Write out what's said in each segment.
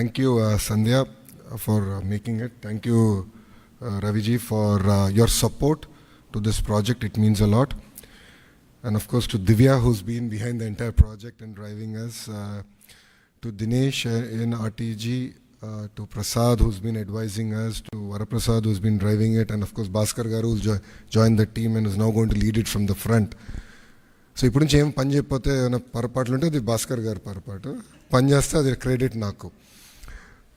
Thank you, Sandhya, for making it. Thank you, Raviji, for your support to this project. It means a lot. And of course, to Divya, who's been behind the entire project and driving us, to Dinesh in RTG, to Prasad, who's been advising us, to Varaprasad, who's been driving it, and of course, Bhaskar Garu, who's joined the team and is now going to lead it from the front. So ఇప్పుడు నుంచి ఏం పని చేయకపోతే ఏమైనా పొరపాట్లు ఉంటే అది భాస్కర్ గారి పొరపాటు, పని చేస్తే అది క్రెడిట్ నాకు.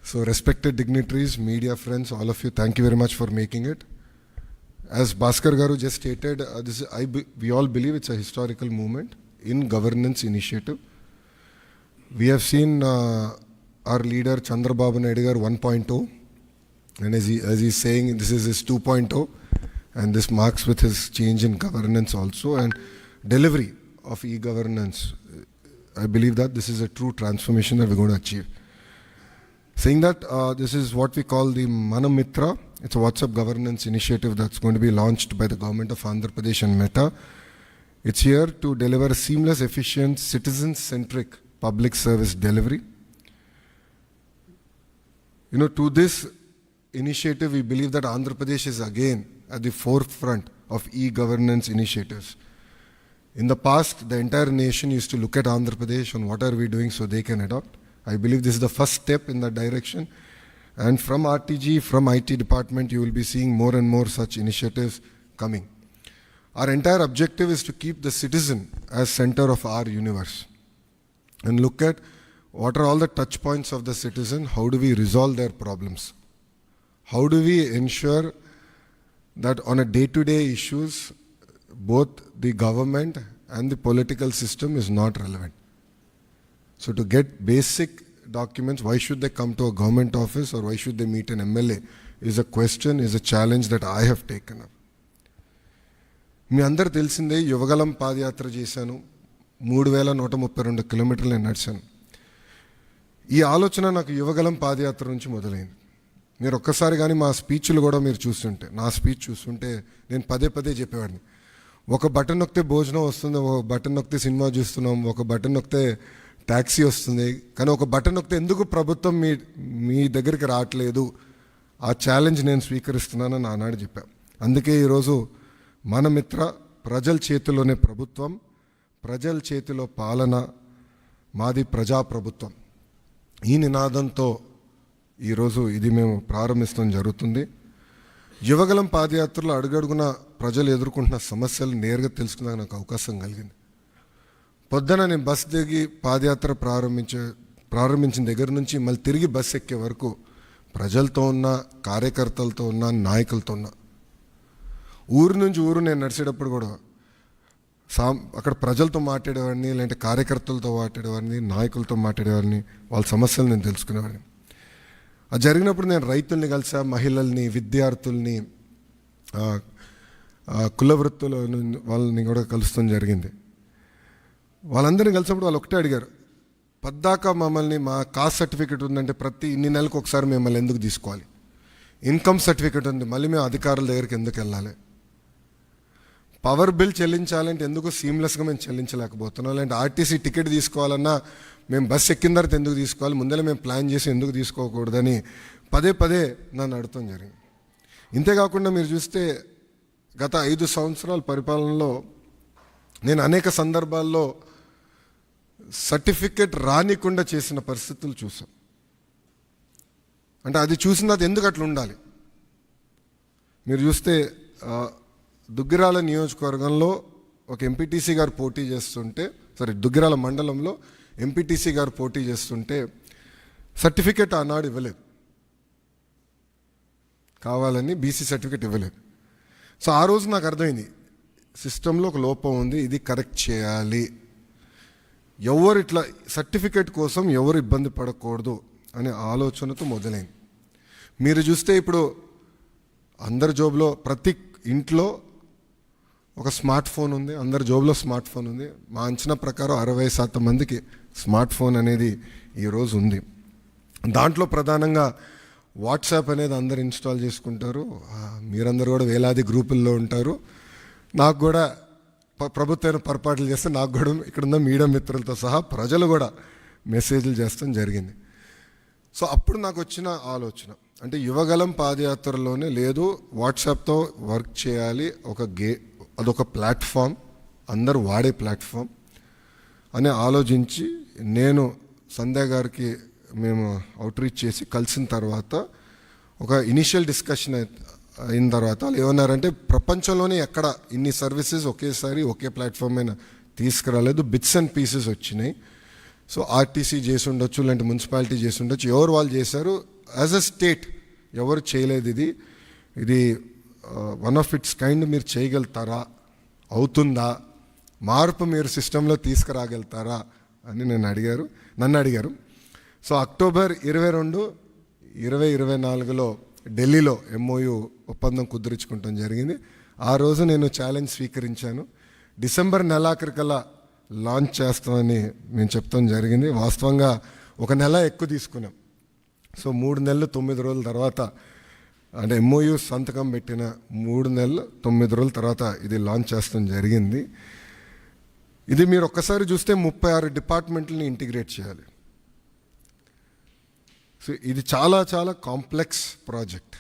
So respected dignitaries, media friends, all of you, thank you very much for making it. As Bhaskar Garu just stated, we all believe it's a historical movement in governance initiative. We have seen our leader Chandrababu Naidu Garu 1.0, and as he's saying, this is his 2.0, and this marks with his change in governance also and delivery of e-governance. I believe that this is a true transformation that we're going to achieve. Saying that, this is what we call the Manamitra. It's a WhatsApp governance initiative that's going to be launched by the government of Andhra Pradesh and Meta. It's here to deliver seamless, efficient, citizen-centric public service delivery. You know, to this initiative, we believe that Andhra Pradesh is again at the forefront of e-governance initiatives. In the past, the entire nation used to look at Andhra Pradesh on what are we doing so they can adopt. I believe this is the first step in that direction. And from RTG, from IT department, you will be seeing more and more such initiatives coming. Our entire objective is to keep the citizen as center of our universe and look at what are all the touch points of the citizen, how do we resolve their problems, how do we ensure that on a day-to-day issues, both the government and the political system is not relevant. So to get basic documents, why should they come to a government office or why should they meet an MLA is a question, is a challenge that I have taken up. మీ అందరు తెలిసిందే, యువగలం పాదయాత్ర చేశాను, 3132 కిలోమీటర్లు నేను నడిచాను. ఈ ఆలోచన నాకు యువగలం పాదయాత్ర నుంచి మొదలైంది. మీరు ఒక్కసారి కానీ మా స్పీచ్లు కూడా మీరు చూస్తుంటే, నా స్పీచ్ చూస్తుంటే నేను పదే పదే చెప్పేవాడిని, ఒక బటన్ నొక్కితే భోజనం వస్తుంది, ఒక బటన్ నొక్కితే సినిమా చూస్తున్నాం, ఒక బటన్ నొక్కితే ట్యాక్సీ వస్తుంది, కానీ ఒక బటన్ నొక్కితే ఎందుకు ప్రభుత్వం మీ దగ్గరికి రావట్లేదు, ఆ ఛాలెంజ్ నేను స్వీకరిస్తున్నానని ఆనాడు చెప్పా. అందుకే ఈరోజు మన మిత్ర, ప్రజల చేతిలోనే ప్రభుత్వం, ప్రజల చేతిలో పాలన, మాది ప్రజాప్రభుత్వం, ఈ నినాదంతో ఈరోజు ఇది మేము ప్రారంభించడం జరుగుతుంది. యువగలం పాదయాత్రలో అడుగడుగున ప్రజలు ఎదుర్కొంటున్న సమస్యలు నేరుగా తెలుసుకునే నాకు అవకాశం కలిగింది. పొద్దున నేను బస్ దిగి పాదయాత్ర ప్రారంభించిన దగ్గర నుంచి మళ్ళీ తిరిగి బస్ ఎక్కే వరకు ప్రజలతో ఉన్న, కార్యకర్తలతో ఉన్న, నాయకులతో ఉన్న, ఊరు నుంచి ఊరు నేను నడిచేటప్పుడు కూడా అక్కడ ప్రజలతో మాట్లాడేవాడిని, లేదంటే కార్యకర్తలతో మాట్లాడేవాడిని, నాయకులతో మాట్లాడేవాడిని, వాళ్ళ సమస్యలు నేను తెలుసుకునేవాడిని. అది జరిగినప్పుడు నేను రైతుల్ని కలిసా, మహిళల్ని, విద్యార్థుల్ని, కుల వృత్తుల వాళ్ళని కూడా కలుస్తాం జరిగింది. వాళ్ళందరినీ కలిసినప్పుడు వాళ్ళు ఒకటే అడిగారు, పద్దాక మమ్మల్ని మా కాస్ట్ సర్టిఫికేట్ ఉందంటే ప్రతి ఇన్ని నెలలకు ఒకసారి మిమ్మల్ని ఎందుకు తీసుకోవాలి, ఇన్కమ్ సర్టిఫికేట్ ఉంది మళ్ళీ మేము అధికారుల దగ్గరికి ఎందుకు వెళ్ళాలి, పవర్ బిల్ చెల్లించాలంటే ఎందుకు సీమ్లెస్గా మేము చెల్లించలేకపోతున్నాం, లేదంటే ఆర్టీసీ టికెట్ తీసుకోవాలన్నా మేము బస్సు ఎక్కిన తర్వాత ఎందుకు తీసుకోవాలి, ముందరే మేము ప్లాన్ చేసి ఎందుకు తీసుకోకూడదని పదే పదే నన్ను అడగటం జరిగింది. ఇంతేకాకుండా మీరు చూస్తే గత 5 సంవత్సరాల పరిపాలనలో నేను అనేక సందర్భాల్లో సర్టిఫికెట్ రానికుండా చేసిన పరిస్థితులు చూసాం. అంటే అది చూసిన అది ఎందుకు అట్లా ఉండాలి. మీరు చూస్తే దుగ్గిరాల నియోజకవర్గంలో ఒక ఎంపీటీసీ గారు పోటీ చేస్తుంటే, దుగ్గిరాల మండలంలో ఎంపీటీసీ గారు పోటీ చేస్తుంటే సర్టిఫికెట్ ఆనాడు ఇవ్వలేదు, కావాలని బీసీ సర్టిఫికెట్ ఇవ్వలేదు. సో ఆ రోజు నాకు అర్థమైంది, సిస్టంలో ఒక లోపం ఉంది, ఇది కరెక్ట్ చేయాలి, ఎవరు ఇట్లా సర్టిఫికెట్ కోసం ఎవరు ఇబ్బంది పడకూడదు అనే ఆలోచనతో మొదలైంది. మీరు చూస్తే ఇప్పుడు అందరి జోబులో, ప్రతి ఇంట్లో ఒక స్మార్ట్ ఫోన్ ఉంది, అందరి జోబులో స్మార్ట్ ఫోన్ ఉంది. మా అంచనా ప్రకారం 60% మందికి స్మార్ట్ ఫోన్ అనేది ఈరోజు ఉంది. దాంట్లో ప్రధానంగా వాట్సాప్ అనేది అందరు ఇన్స్టాల్ చేసుకుంటారు. మీరందరూ కూడా వేలాది గ్రూపుల్లో ఉంటారు. నాకు కూడా ప్రభుత్వం పొరపాట్లు చేస్తే నాకు కూడా ఇక్కడున్న మీడియా మిత్రులతో సహా ప్రజలు కూడా మెసేజ్లు చేస్తాం జరిగింది. సో అప్పుడు నాకు వచ్చిన ఆలోచన, అంటే యువగలం పాదయాత్రలోనే లేదు, వాట్సాప్తో వర్క్ చేయాలి, అదొక ప్లాట్ఫామ్, అందరూ వాడే ప్లాట్ఫామ్ అని ఆలోచించి నేను సంధ్య గారికి మేము అవుట్రీచ్ చేసి కలిసిన తర్వాత ఒక ఇనిషియల్ డిస్కషన్ అయిన తర్వాత వాళ్ళు ఏమన్నారంటే ప్రపంచంలోనే ఎక్కడ ఇన్ని సర్వీసెస్ ఒకేసారి ఒకే ప్లాట్ఫామ్ మీద తీసుకురాలేదు, బిట్స్ అండ్ పీసెస్ వచ్చినాయి. సో ఆర్టీసీ చేసి ఉండొచ్చు, లేదంటే మున్సిపాలిటీ చేసి ఉండొచ్చు, ఎవరు వాళ్ళు చేశారు. యాజ్ అ స్టేట్ ఎవరు చేయలేదు. ఇది వన్ ఆఫ్ ఇట్స్ కైండ్. మీరు చేయగలుగుతారా, అవుతుందా, మార్పు మీరు సిస్టంలో తీసుకురాగలుగుతారా అని నన్ను అడిగారు. సో అక్టోబర్ 22, 2024లో ఢిల్లీలో MOU ఒప్పందం కుదుర్చుకుంటాం జరిగింది. ఆ రోజు నేను ఛాలెంజ్ స్వీకరించాను. డిసెంబర్ నెలాఖరికల్లా లాంచ్ చేస్తామని మేము చెప్తాం జరిగింది. వాస్తవంగా 1 నెల ఎక్కువ తీసుకున్నాం. సో 3 నెలలు 9 రోజుల తర్వాత, అంటే MOU సంతకం పెట్టిన 3 నెలలు 9 రోజుల తర్వాత ఇది లాంచ్ చేస్తాం జరిగింది. ఇది మీరు ఒక్కసారి చూస్తే 36 డిపార్ట్మెంట్లని ఇంటిగ్రేట్ చేయాలి. సో ఇది చాలా చాలా కాంప్లెక్స్ ప్రాజెక్ట్.